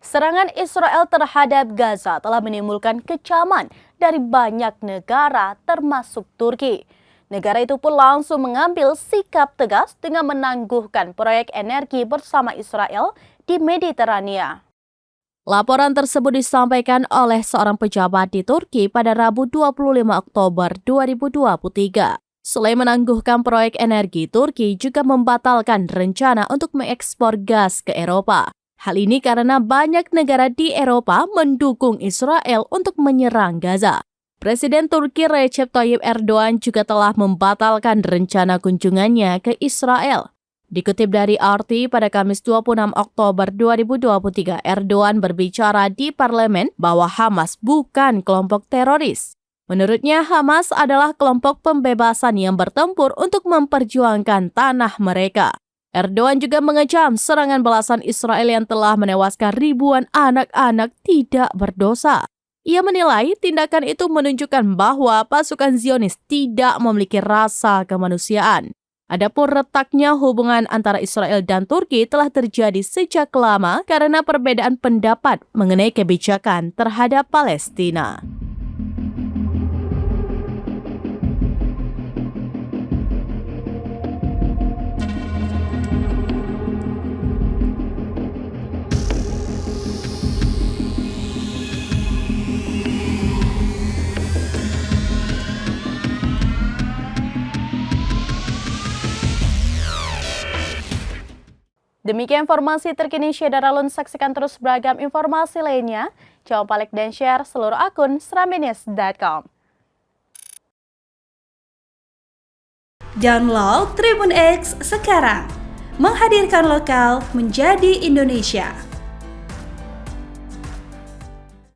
Serangan Israel terhadap Gaza telah menimbulkan kecaman dari banyak negara termasuk Turki. Negara itu pun langsung mengambil sikap tegas dengan menangguhkan proyek energi bersama Israel di Mediterania. Laporan tersebut disampaikan oleh seorang pejabat di Turki pada Rabu 25 Oktober 2023. Selain menangguhkan proyek energi, Turki juga membatalkan rencana untuk mengekspor gas ke Eropa. Hal ini karena banyak negara di Eropa mendukung Israel untuk menyerang Gaza. Presiden Turki Recep Tayyip Erdogan juga telah membatalkan rencana kunjungannya ke Israel. Dikutip dari RT pada Kamis 26 Oktober 2023, Erdogan berbicara di parlemen bahwa Hamas bukan kelompok teroris. Menurutnya, Hamas adalah kelompok pembebasan yang bertempur untuk memperjuangkan tanah mereka. Erdogan juga mengecam serangan balasan Israel yang telah menewaskan ribuan anak-anak tidak berdosa. Ia menilai tindakan itu menunjukkan bahwa pasukan Zionis tidak memiliki rasa kemanusiaan. Adapun retaknya hubungan antara Israel dan Turki telah terjadi sejak lama karena perbedaan pendapat mengenai kebijakan terhadap Palestina. Demikian informasi terkini Syederalun, saksikan terus beragam informasi lainnya. Jangan lupa like dan share seluruh akun serambinews.com. Download Tribun X sekarang, menghadirkan lokal menjadi Indonesia.